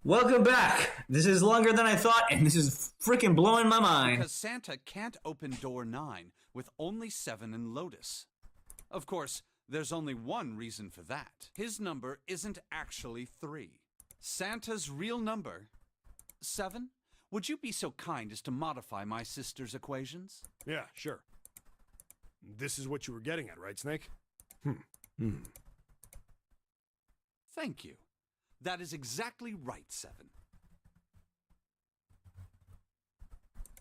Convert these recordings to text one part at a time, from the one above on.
Welcome back! This is longer than I thought, and this is freaking blowing my mind. Because Santa can't open door 9 with only 7 and Lotus. Of course, there's only one reason for that. His number isn't actually 3. Santa's real number, 7? Would you be so kind as to modify my sister's equations? Yeah, sure. This is what you were getting at, right, Snake? Thank you. That is exactly right, 7.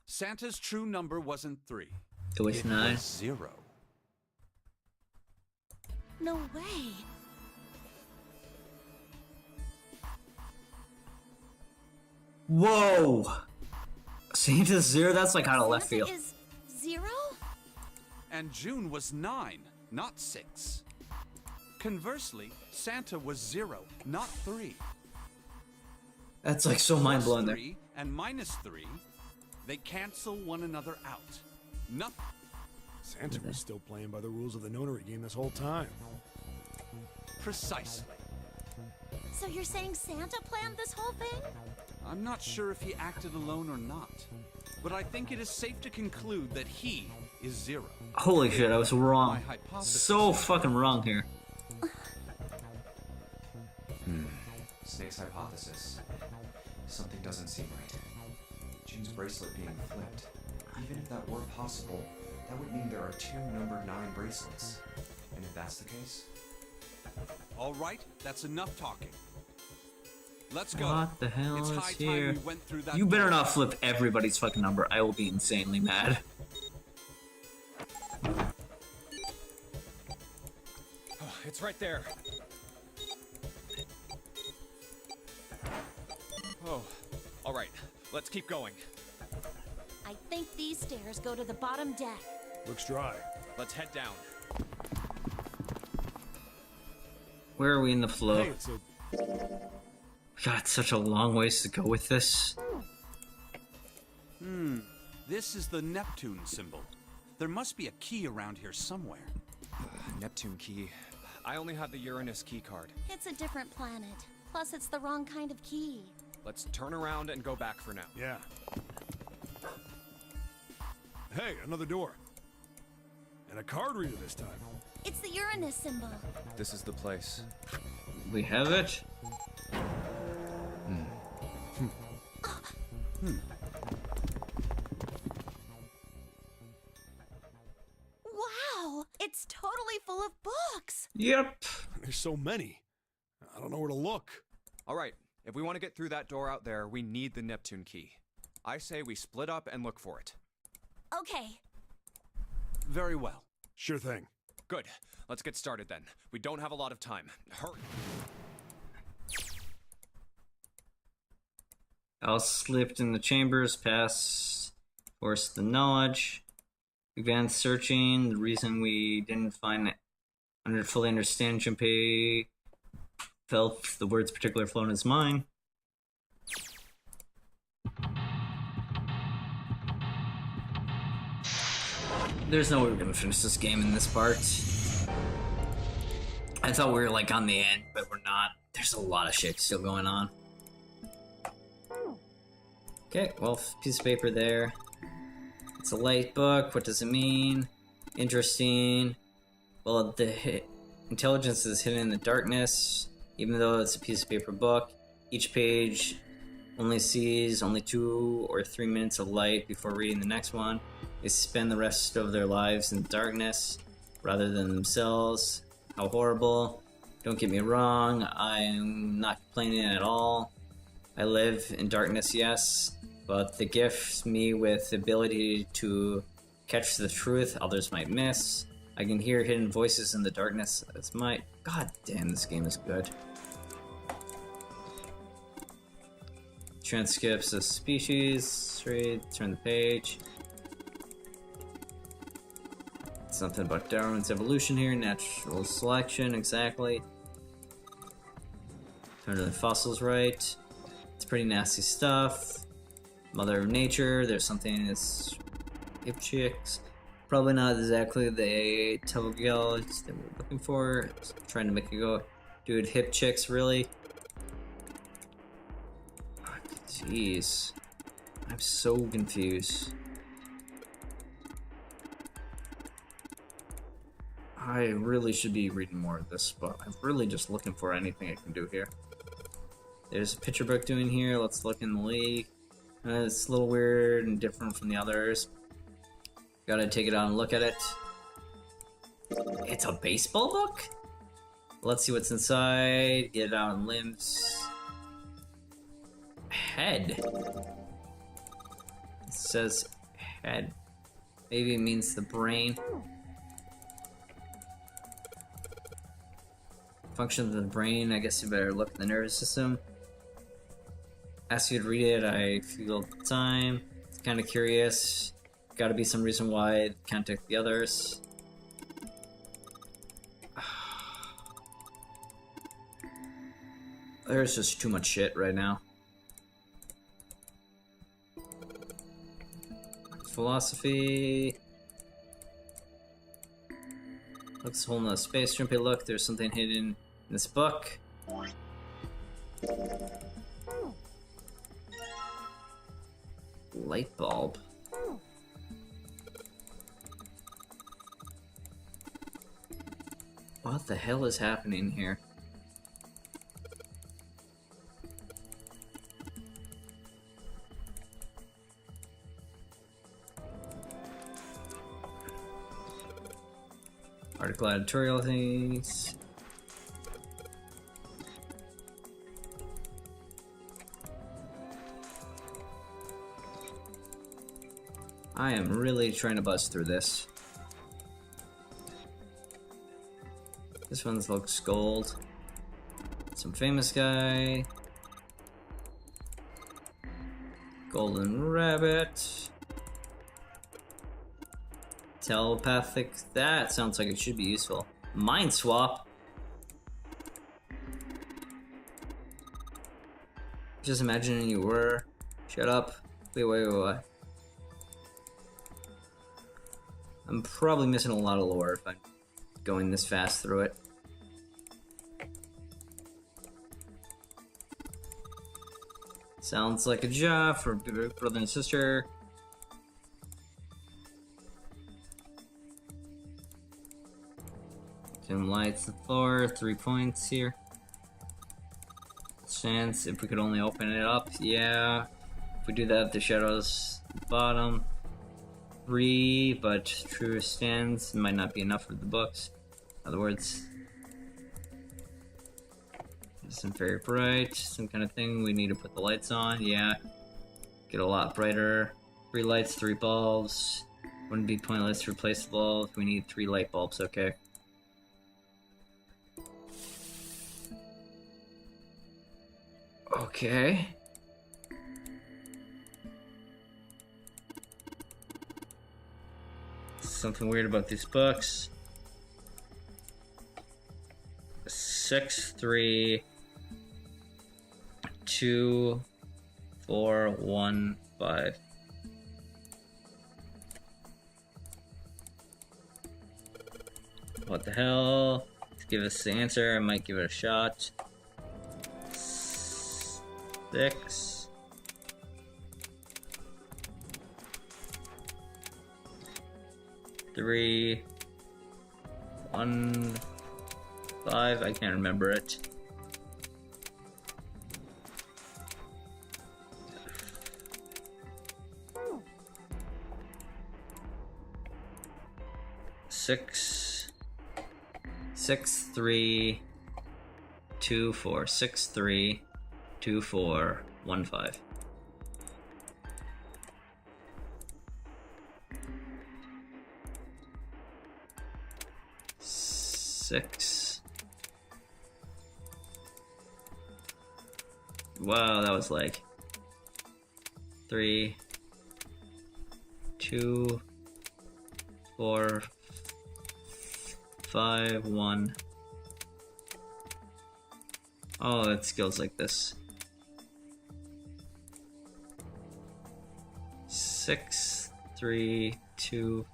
Santa's true number wasn't 3. It was 9. 0. No way. Whoa! Santa's 0? That's like out of left Santa field. is 0? And June was 9, not 6. Conversely, Santa was 0, not 3. That's like so mind blowing there. 3 and minus 3, they cancel one another out. Nothing. Santa was still playing by the rules of the nonary game this whole time. Precisely. So you're saying Santa planned this whole thing? I'm not sure if he acted alone or not, but I think it is safe to conclude that he is 0. Holy shit, I was wrong. My hypothesis So is- fucking wrong here. Snake's hypothesis. Something doesn't seem right. June's bracelet being flipped. Even if that were possible, that would mean there are 2 number 9 bracelets. And if that's the case, All right, that's enough talking. Let's go. What the hell It's is high here? time we went through that You better door. not flip everybody's fucking number. I will be insanely mad. Oh, it's right there. Oh, all right. Let's keep going. I think these stairs go to the bottom deck. Looks dry. Let's head down. Where are we in the flow? Hey, it's a... God, it's such a long ways to go with this. This is the Neptune symbol. There must be a key around here somewhere. Neptune key. I only have the Uranus key card. It's a different planet. Plus, it's the wrong kind of key. Let's turn around and go back for now. Yeah. Hey, another door. And a card reader this time. It's the Uranus symbol. This is the place. We have it? Wow! It's totally full of books! Yep. There's so many. I don't know where to look. All right. If we want to get through that door out there, we need the Neptune key. I say we split up and look for it. Okay. Very well. Sure thing. Good. Let's get started then. We don't have a lot of time. Hurry. Al slipped in the chambers, past forced the knowledge. Began searching. The reason we didn't fully understand Junpei felt the words particular flow in his mind. There's no way we're gonna finish this game in this part. I thought we were like on the end, but we're not. There's a lot of shit still going on. Okay, well, piece of paper there. It's a light book. What does it mean? Interesting. Well, the intelligence is hidden in the darkness, even though it's a piece of paper book. Each page only sees only 2 or 3 minutes of light before reading the next one. They spend the rest of their lives in darkness rather than themselves. How horrible. Don't get me wrong, I'm not complaining at all. I live in darkness, yes, but the gift me with the ability to catch the truth others might miss. I can hear hidden voices in the darkness as my... God damn, this game is good. Transcripts of species, straight, turn the page. Something about Darwin's evolution here, natural selection, exactly. Turn to the fossils right. It's pretty nasty stuff. Mother of Nature, there's something that's hip chicks. Probably not exactly the Telgels that we're looking for. Trying to make it go, dude, hip chicks, really? Jeez. I'm so confused. I really should be reading more of this, but I'm really just looking for anything I can do here. There's a picture book doing here. Let's look in the league. It's a little weird and different from the others. Gotta take it out and look at it. It's a baseball book? Let's see what's inside. Get it out in limbs. Head. It says head. Maybe it means the brain. Function of the brain. I guess you better look at the nervous system. Ask you to read it. I feel the time. It's kind of curious. Gotta be some reason why it can't take the others. There's just too much shit right now. Philosophy. Looks holding a space shrimpy look. There's something hidden in this book. Light bulb. What the hell is happening here? Article editorial things. I am really trying to buzz through this. This one looks gold. Some famous guy. Golden rabbit. Telepathic. That sounds like it should be useful. Mind swap. Just imagining you were. Shut up. Wait. I'm probably missing a lot of lore if I'm going this fast through it. Sounds like a job for brother and sister. Dim lights the floor, 3 points here. Chance, if we could only open it up, yeah. If we do that, the shadows bottom. 3, but true stands might not be enough for the books. In other words, isn't very bright, some kind of thing. We need to put the lights on, yeah. Get a lot brighter. 3 lights, 3 bulbs. Wouldn't be pointless to replace the bulbs. We need 3 light bulbs, okay. Okay. Something weird about these books. 6, 3, 2, 4, 1, 5. What the hell? To give us the answer, I might give it a shot. 6. 3, 1, 5. I can't remember it. Six, 3, 2, 4. 6, 3, 2, 4, 1, 5. Six. Wow, that was like 3, 2, 4, 5, 1. Oh, it skills like this. 6, 3, 2.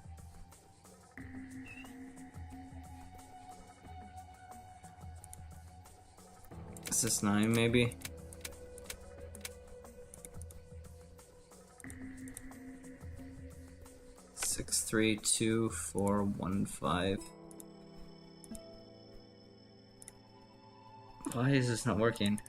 Is this 9 maybe? 632415. Why is this not working?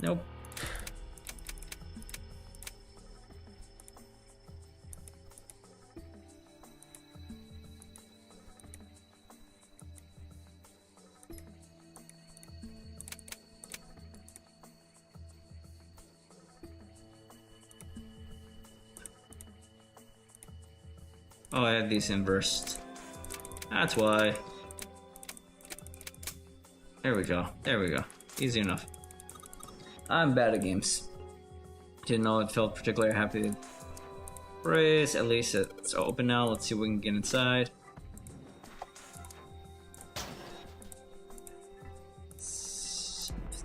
Nope. Oh, I have these inversed. That's why. There we go. There we go. Easy enough. I'm bad at games. Didn't know it felt particularly happy. Brace, at least it's open now. Let's see if we can get inside.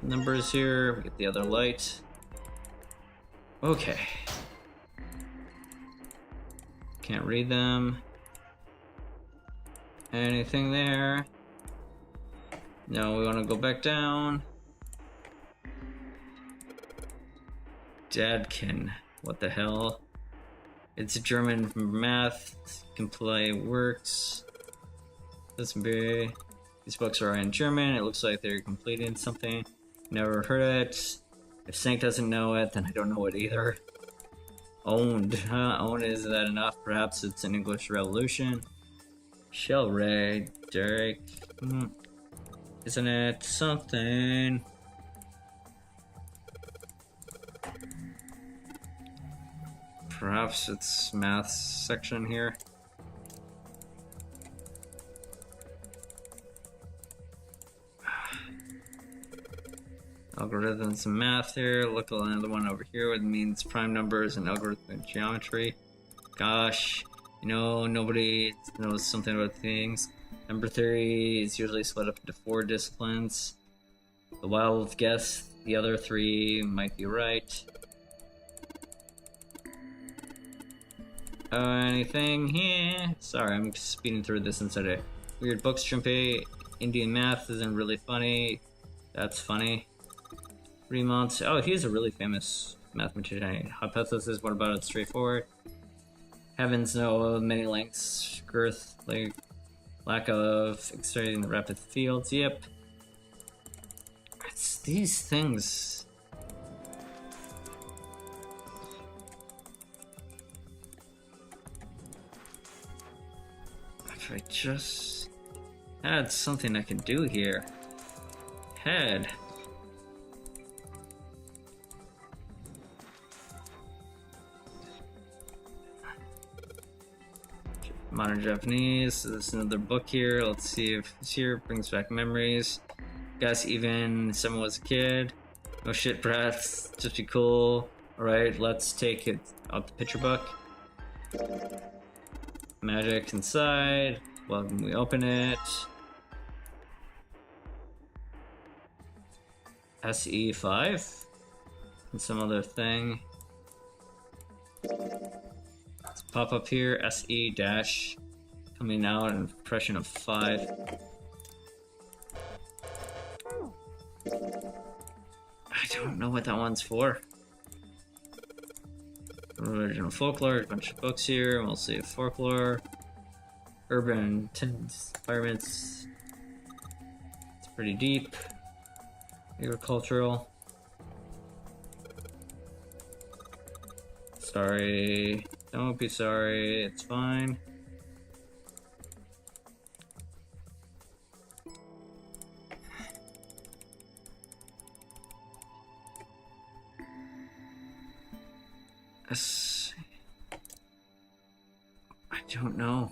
Numbers here. We get the other light. Okay. Can't read them. Anything there? No, we want to go back down. Dadkin. What the hell? It's German math. Can play works. Listen, be. These books are in German. It looks like they're completing something. Never heard it. If Sank doesn't know it, then I don't know it either. Owned. Huh? Owned, is that enough? Perhaps it's an English Revolution. Shell Ray. Derek. Isn't it something? Perhaps it's math section here. Algorithms and math here. Look at another one over here, which means prime numbers and algorithmic geometry. Gosh, you know, nobody knows something about things. Number theory is usually split up into 4 disciplines. The wild guess the other 3 might be right. Anything here? Sorry, I'm speeding through this inside a weird books. Trumpet. Indian math isn't really funny. That's funny. Remont. Oh, he's a really famous mathematician. Hypothesis. What about it? Straightforward. Heavens no, many lengths, girth, like lack of extracting the rapid fields. Yep. It's these things. If I just had something I can do here. Head. Modern Japanese. So there's another book here. Let's see if this here brings back memories. Guess even someone was a kid. No shit, brats. Just be cool. Alright, let's take it out the picture book. Magic inside. Well, when we open it. SE5? And some other thing. Let's pop up here. SE dash. Coming out an impression of 5. I don't know what that one's for. Original folklore, a bunch of books here, mostly folklore. Urban environments. It's pretty deep. Agricultural. Sorry. Don't be sorry, it's fine. I don't know.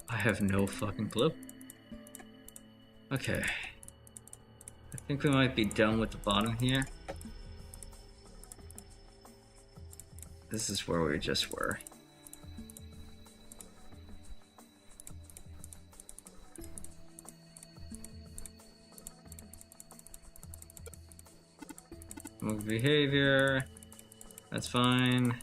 I have no fucking clue. Okay. I think we might be done with the bottom here. This is where we just were. Move behavior. That's fine.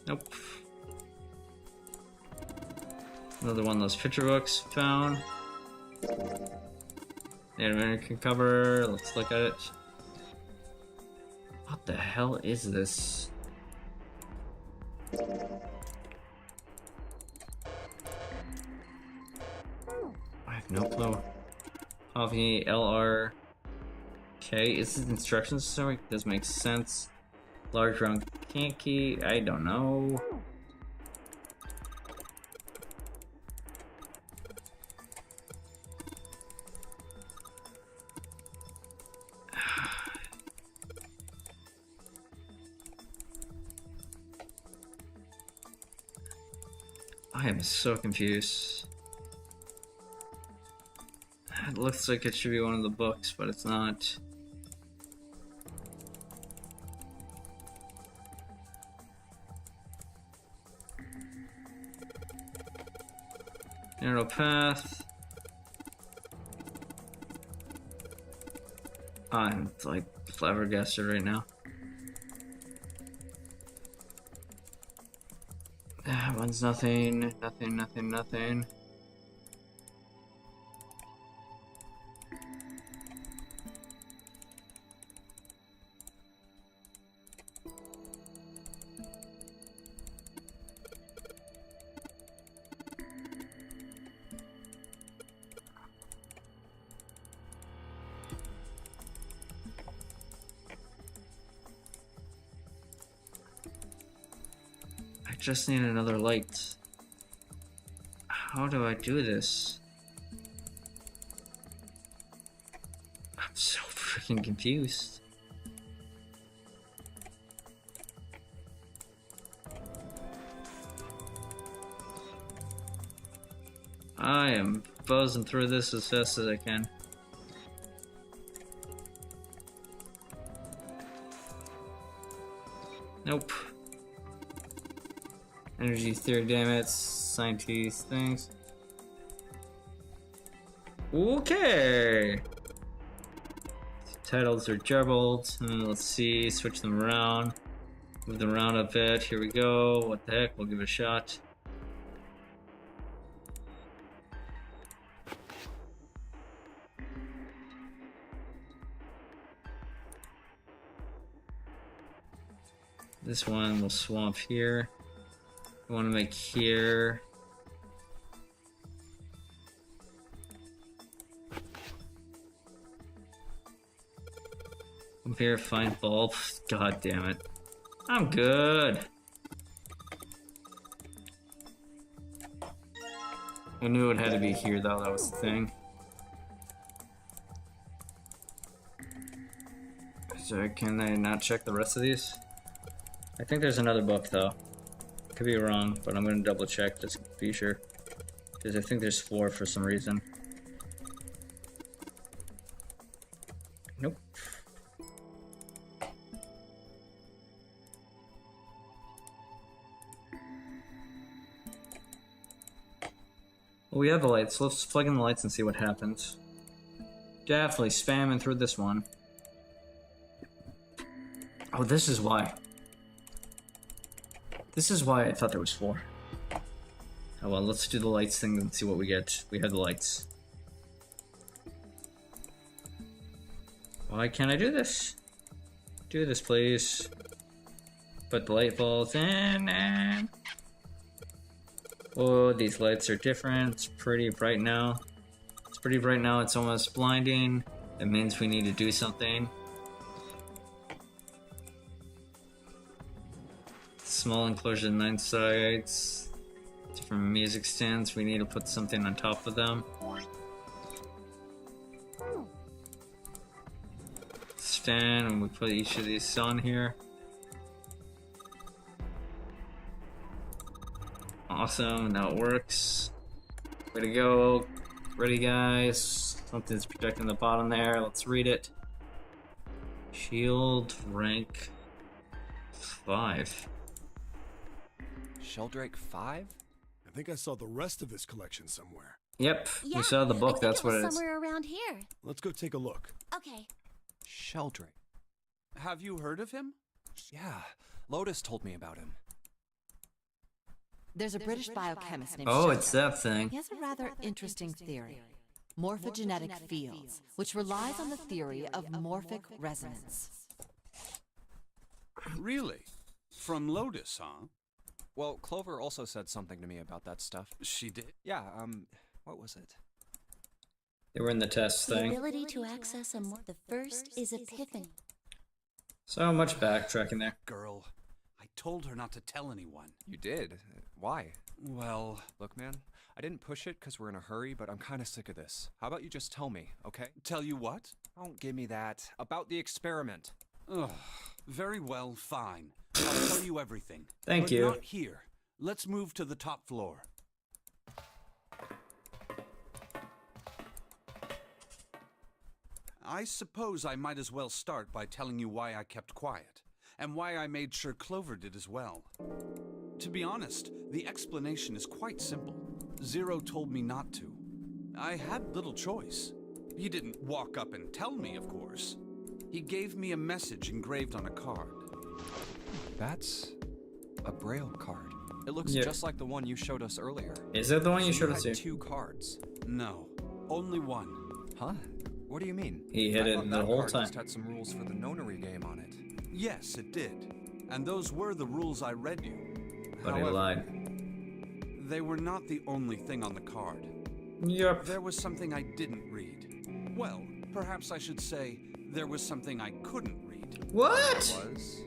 Nope. Another one of those picture books found. Native American cover. Let's look at it. What the hell is this? I have no clue. Coffee LR. Okay, is this instructions story? Does make sense. Large round key. I don't know. I am so confused. It looks like it should be one of the books, but it's not. Narrow path. I'm like flabbergasted right now. That one's nothing. Nothing. I just need another light. How do I do this? I'm so freaking confused. I am buzzing through this as fast as I can. Nope. Energy theory, damn it. Scientist things. Okay. Titles are jumbled. Let's see. Switch them around. Move them around a bit. Here we go. What the heck? We'll give it a shot. This one will swamp here. I want to make here. Come here, find bulb. God damn it. I'm good. I knew it had to be here though, that was the thing. So can I not check the rest of these? I think there's another book though. Could be wrong, but I'm gonna double check just to be sure. Because I think there's 4 for some reason. Nope. Well, we have the lights. Let's plug in the lights and see what happens. Definitely spamming through this one. Oh, this is why. This is why I thought there was 4. Oh well, let's do the lights thing and see what we get. We have the lights. Why can't I do this? Do this, please. Put the light bulbs in and... Oh, these lights are different. It's pretty bright now. It's pretty bright now, it's almost blinding. It means we need to do something. Small enclosure, 9 sides. Different music stands. We need to put something on top of them. Stand, and we put each of these on here. Awesome, now it works. Way to go. Ready, guys. Something's protecting the bottom there. Let's read it. Shield rank 5. Sheldrake 5? I think I saw the rest of his collection somewhere. Yep, Yeah, we saw the I book, think that's it what was it is. somewhere around here. Let's go take a look. Okay. Sheldrake. Have you heard of him? Yeah, Lotus told me about him. There's a British biochemist named Oh, Shepard. it's that thing. He has a rather interesting theory. Morphogenetic fields, which relies on the theory of morphic resonance. Really? From Lotus, huh? Well, Clover also said something to me about that stuff. She did? Yeah, what was it? They were in the test The thing. ability to access a more. The first is epiphany. So much backtracking there. Girl, I told her not to tell anyone. You did? Why? Well, Look, man, I didn't push it because we're in a hurry, but I'm kind of sick of this. How about you just tell me, okay? tell you what? Don't give me that. About the experiment. Ugh, very well, fine. I'll tell you everything. Thank but you. Not here. Let's move to the top floor. I suppose I might as well start by telling you why I kept quiet, and why I made sure Clover did as well. To be honest, the explanation is quite simple. Zero told me not to. I had little choice. He didn't walk up and tell me, of course. He gave me a message engraved on a card. That's a Braille card. It looks Yeah. just like the one you showed us earlier. Is that the one you So showed had us here? 2 cards. No, only one. Huh? What do you mean? He hid I it thought the that whole card time. just had some rules for the nonary game on it. Yes, it did. And those were the rules I read you. But he However, lied. they were not the only thing on the card. Yep. There was something I didn't read. Well, perhaps I should say there was something I couldn't read. What? Was?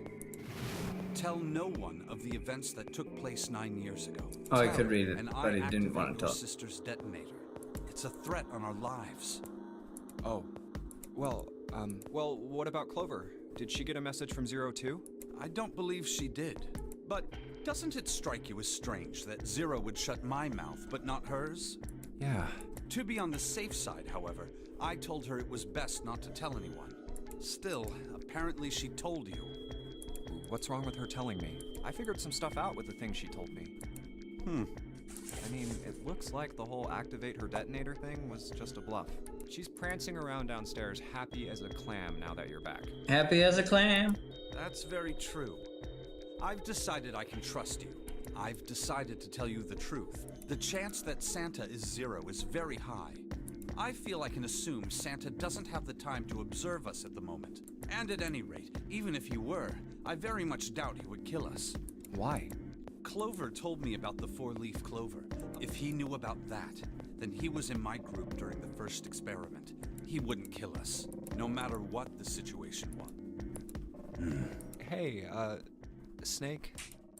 Tell no one of the events that took place 9 years ago. Oh, he could read it, And but I he didn't want activate to your talk. sister's detonator. It's a threat on our lives. Oh. Well, what about Clover? Did she get a message from Zero too? I don't believe she did. But doesn't it strike you as strange that Zero would shut my mouth, but not hers? Yeah. To be on the safe side, however, I told her it was best not to tell anyone. Still, apparently she told you. What's wrong with her telling me? I figured some stuff out with the thing she told me. I mean, it looks like the whole activate her detonator thing was just a bluff. She's prancing around downstairs happy as a clam now that you're back. Happy as a clam. That's very true. I've decided I can trust you. I've decided to tell you the truth. The chance that Santa is Zero is very high. I feel I can assume Santa doesn't have the time to observe us at the moment. And at any rate, even if he were, I very much doubt he would kill us. Why? Clover told me about the 4-leaf clover. If he knew about that, then he was in my group during the first experiment. He wouldn't kill us, no matter what the situation was. Hey, Snake?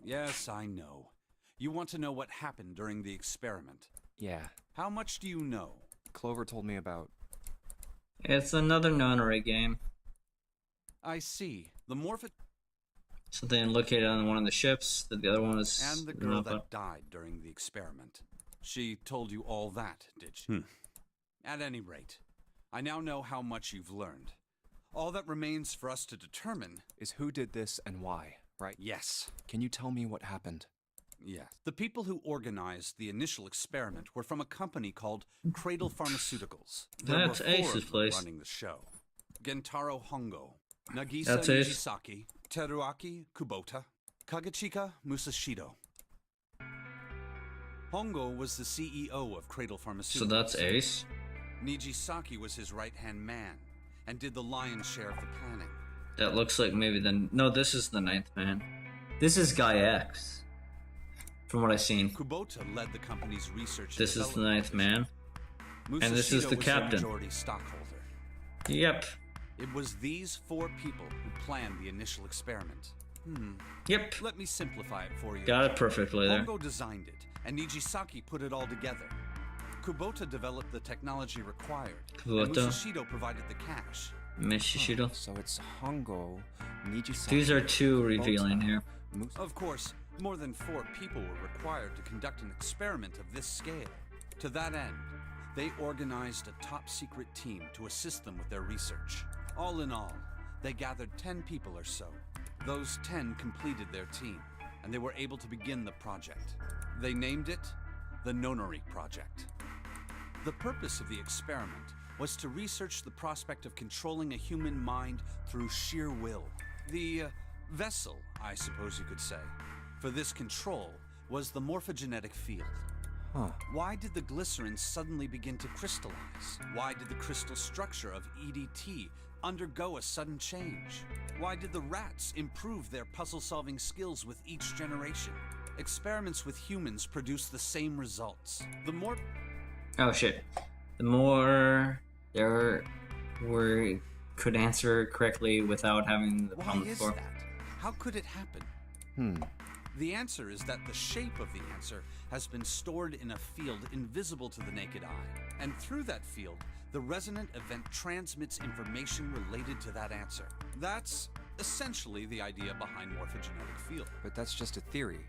Yes, I know. You want to know what happened during the experiment. Yeah. How much do you know? Clover told me about... It's another nonary game. I see. The morph Something located on one of the ships. The other one was... and the girl that died during the experiment. She told you all that, did she? At any rate, I now know how much you've learned. All that remains for us to determine is who did this and why, right? yes. Can you tell me what happened? Yes. The people who organized the initial experiment were from a company called Cradle Pharmaceuticals. There That's were 4 Ace's of them place. running the show. Gentaro Hongo, Nagisa That's Ace. Nijisaki, Teruaki Kubota, Kagechika Musashido. Hongo was the CEO of Cradle Pharmaceuticals. So that's Ace. Nijisaki was his right-hand man and did the lion's share of the planning. That looks like maybe the... No, this is the 9th man. This is Guy X. From what I've seen. Kubota led the company's research. This is the development 9th man. division. and this is Musashido the was captain. majority stockholder. Yep. It was these 4 people who planned the initial experiment. Yep. Let me simplify it for you. Got it perfectly there. Hongo designed it, and Nijisaki put it all together. Kubota developed the technology required, and Kubota. Musashido provided the cash. Mishishido. So it's Hongo, Nijisaki... These are too Kubota, revealing here. Of course, more than 4 people were required to conduct an experiment of this scale. To that end, they organized a top-secret team to assist them with their research. All in all, they gathered 10 people or so. Those 10 completed their team, and they were able to begin the project. They named it the Nonary Project. The purpose of the experiment was to research the prospect of controlling a human mind through sheer will. The vessel, I suppose you could say, for this control was the morphogenetic field. Huh. Why did the glycerin suddenly begin to crystallize? Why did the crystal structure of EDT undergo a sudden change? Why did the rats improve their puzzle-solving skills with each generation? Experiments with humans produce the same results. The more... Oh shit. The more there were could answer correctly without having the Why problem is before. that? How could it happen? The answer is that the shape of the answer has been stored in a field invisible to the naked eye. And through that field, the resonant event transmits information related to that answer. That's essentially the idea behind morphogenetic field. But that's just a theory.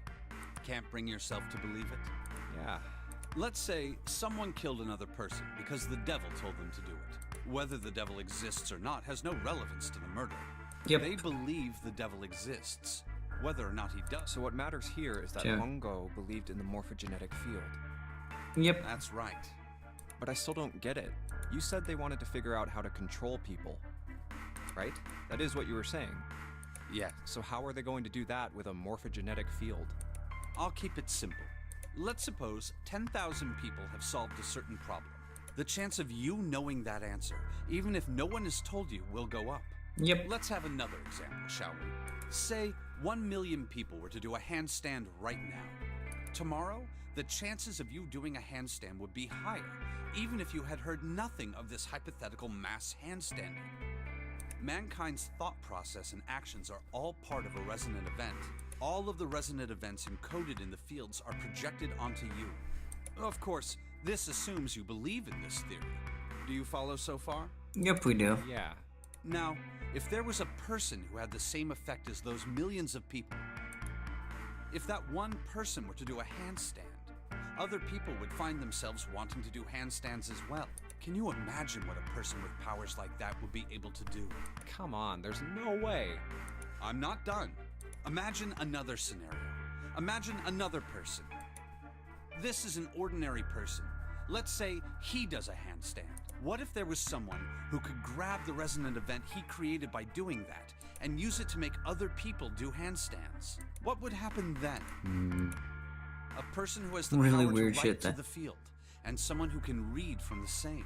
Can't bring yourself to believe it? Yeah. Let's say someone killed another person because the devil told them to do it. Whether the devil exists or not has no relevance to the murder. Yep. They believe the devil exists, whether or not he does. So what matters here is that Yeah. Hongo believed in the morphogenetic field. Yep. That's right. But I still don't get it. You said they wanted to figure out how to control people. Right? That is what you were saying. Yeah. So how are they going to do that with a morphogenetic field? I'll keep it simple. Let's suppose 10,000 people have solved a certain problem. The chance of you knowing that answer, even if no one has told you, will go up. Yep. Let's have another example, shall we? Say 1 million people were to do a handstand right now. Tomorrow, the chances of you doing a handstand would be higher, even if you had heard nothing of this hypothetical mass handstanding. Mankind's thought process and actions are all part of a resonant event. All of the resonant events encoded in the fields are projected onto you. Of course, this assumes you believe in this theory. Do you follow so far? Yep, we do. Yeah. Now, if there was a person who had the same effect as those millions of people, if that one person were to do a handstand, other people would find themselves wanting to do handstands as well. Can you imagine what a person with powers like that would be able to do? Come on, there's no way. I'm not done. Imagine another scenario. Imagine another person. This is an ordinary person. Let's say he does a handstand. What if there was someone who could grab the resonant event he created by doing that and use it to make other people do handstands? What would happen then? A person who has the Really power weird to shit write to that- the field, and someone who can read from the same.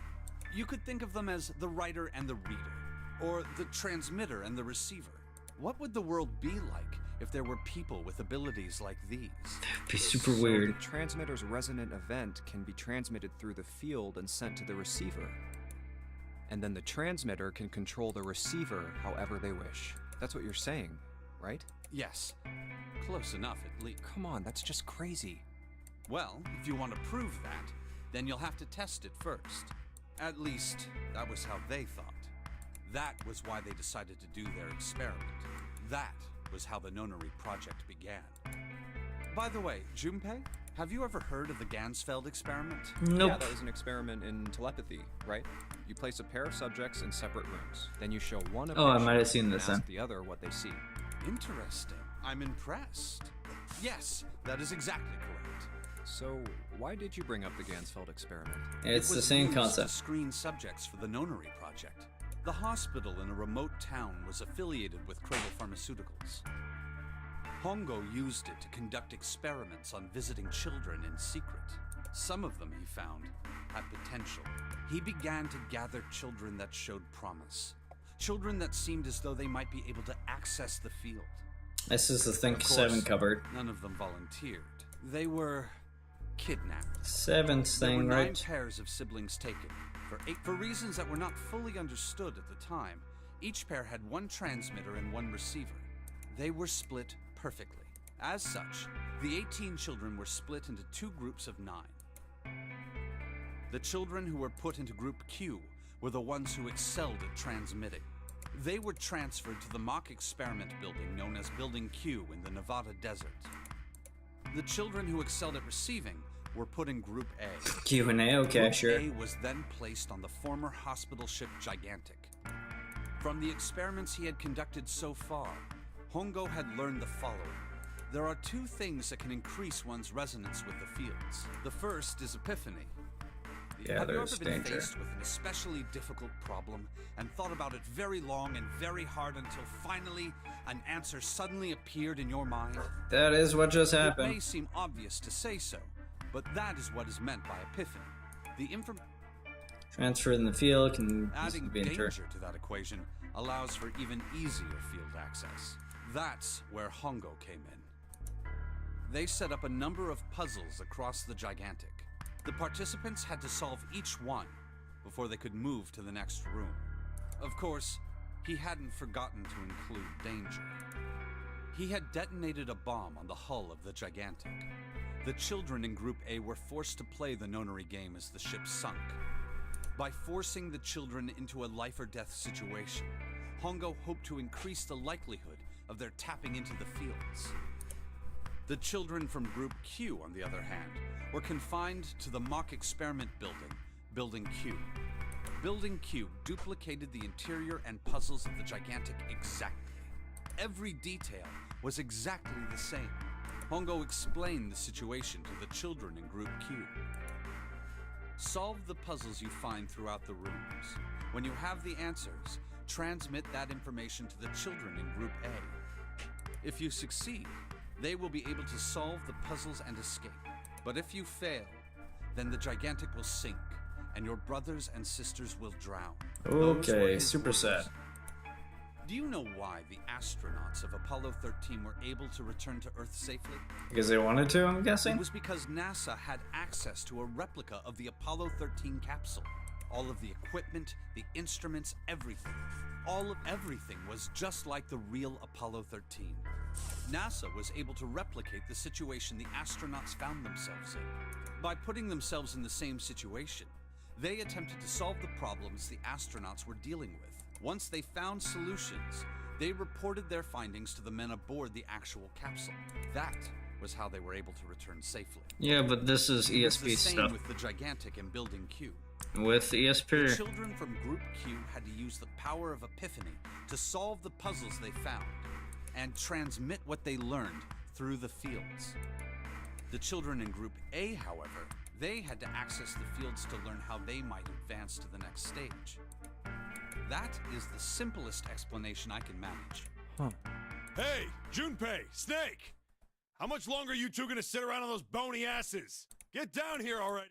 You could think of them as the writer and the reader, or the transmitter and the receiver. What would the world be like if there were people with abilities like these? It'd be super So weird. the transmitter's resonant event can be transmitted through the field and sent to the receiver. And then the transmitter can control the receiver however they wish. That's what you're saying, right? Yes, close enough at least. Come on, that's just crazy. Well, if you want to prove that, then you'll have to test it first. At least, that was how they thought. That was why they decided to do their experiment. That was how the Nonary project began. By the way, Junpei, have you ever heard of the Gansfeld experiment? Nope. Yeah, that was an experiment in telepathy, right? You place a pair of subjects in separate rooms. Then you show one a Oh, I picture might have seen this and ask then. the other what they see. Interesting. I'm impressed. Yes, that is exactly correct. So, why did you bring up the Gansfeld experiment? It's It the was same used concept. to screen subjects for the Nonary project. The hospital in a remote town was affiliated with Cradle Pharmaceuticals. Hongo used it to conduct experiments on visiting children in secret. Some of them, he found, had potential. He began to gather children that showed promise. Children that seemed as though they might be able to access the field. This is the Of Think course, 7 cupboard. None of them volunteered. They were kidnapped. Seven's There were thing, 9 right? pairs of siblings taken. For reasons that were not fully understood at the time, each pair had one transmitter and one receiver. They were split perfectly. As such, the 18 children were split into 2 groups of 9. The children who were put into Group Q were the ones who excelled at transmitting. They were transferred to the mock experiment building known as Building Q in the Nevada desert. The children who excelled at receiving were put in Group A. Q&A, okay, Group sure. A was then placed on the former hospital ship Gigantic. From the experiments he had conducted so far, Hongo had learned the following. There are 2 things that can increase one's resonance with the fields. The first is epiphany. Yeah, Have you there's ever been danger. faced with an especially difficult problem and thought about it very long and very hard until finally an answer suddenly appeared in your mind? That is what just It may happened. seem obvious to say so, but that is what is meant by epiphany. The Transfer in the field can adding be danger inter. to that equation allows for even easier field access. That's where Hongo came in. They set up a number of puzzles across the Gigantic. The participants had to solve each one before they could move to the next room. Of course, he hadn't forgotten to include danger. He had detonated a bomb on the hull of the Gigantic. The children in Group A were forced to play the nonary game as the ship sunk. By forcing the children into a life-or-death situation, Hongo hoped to increase the likelihood of their tapping into the fields. The children from Group Q, on the other hand, were confined to the mock experiment building, Building Q. Building Q duplicated the interior and puzzles of the Gigantic exactly. Every detail was exactly the same. Hongo explained the situation to the children in Group Q. Solve the puzzles you find throughout the rooms. When you have the answers, transmit that information to the children in Group A. If you succeed, they will be able to solve the puzzles and escape. But if you fail, then the Gigantic will sink, and your brothers and sisters will drown. Those were Okay, his super words. sad. Do you know why the astronauts of Apollo 13 were able to return to Earth safely? Because they wanted to, I'm It guessing? was because NASA had access to a replica of the Apollo 13 capsule. All of the equipment, the instruments, everything. Everything was just like the real Apollo 13. NASA was able to replicate the situation the astronauts found themselves in. By putting themselves in the same situation, they attempted to solve the problems the astronauts were dealing with. Once they found solutions, they reported their findings to the men aboard the actual capsule. That was how they were able to return safely. Yeah, but this is It was ESP the same stuff. with the Gigantic and Building Q. With The ESP. children from Group Q had to use the power of epiphany to solve the puzzles they found and transmit what they learned through the fields. The children in Group A, however, they had to access the fields to learn how they might advance to the next stage. That is the simplest explanation I can manage. Hey, Junpei, Snake! How much longer are you two gonna sit around on those bony asses? Get down here already!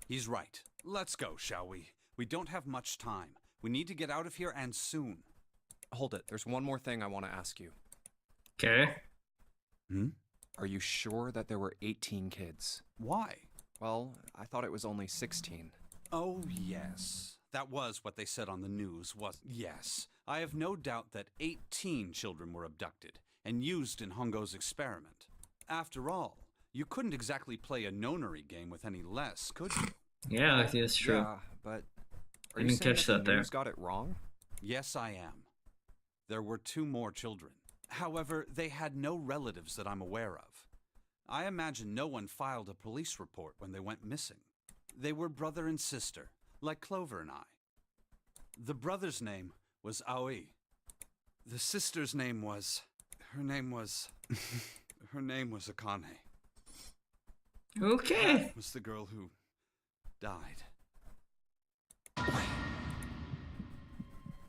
He's right. Let's go, shall we? We don't have much time. We need to get out of here and soon. Hold it. There's one more thing I want to ask you. Okay. Are you sure that there were 18 kids? Why? Well, I thought it was only 16. Oh, yes. That was what they said on the news, Yes. I have no doubt that 18 children were abducted and used in Hongo's experiment. After all, you couldn't exactly play a nonary game with any less, could you? Yeah, that's true. Yeah, but I are you didn't saying catch the that there. news got it wrong? Yes, I am. There were 2 more children. However, they had no relatives that I'm aware of. I imagine no one filed a police report when they went missing. They were brother and sister, like Clover and I. The brother's name was Aoi. The sister's name was... Her name was Akane. Okay. That was the girl who died.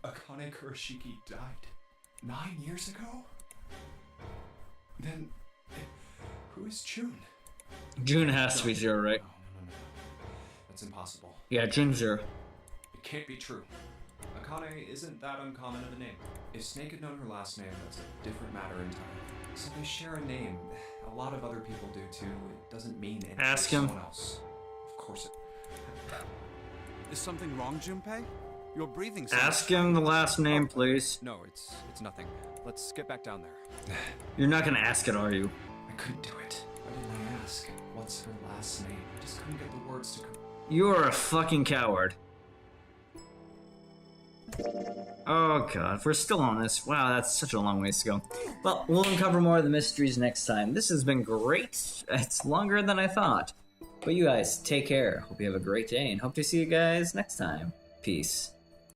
Akane Kurashiki died 9 years ago? Then, who is June? June has to be zero, right? No. That's impossible. Yeah, June's zero. It can't be true. Akane isn't that uncommon of a name. If Snake had known her last name, that's a different matter entirely. So they share a name. A lot of other people do too. It doesn't mean anything Ask to him. someone else. Of course it... Is something wrong, Junpei? Your breathing sounds... Ask him the last name, please. No, it's nothing. Let's get back down there. You're not gonna ask it, are you? I couldn't do it. Why didn't I ask? What's her last name? I just couldn't get the words to come. You are a fucking coward. Oh god, we're still on this. Wow, that's such a long ways to go. Well, we'll uncover more of the mysteries next time. This has been great. It's longer than I thought. But you guys, take care. Hope you have a great day, and hope to see you guys next time. Peace.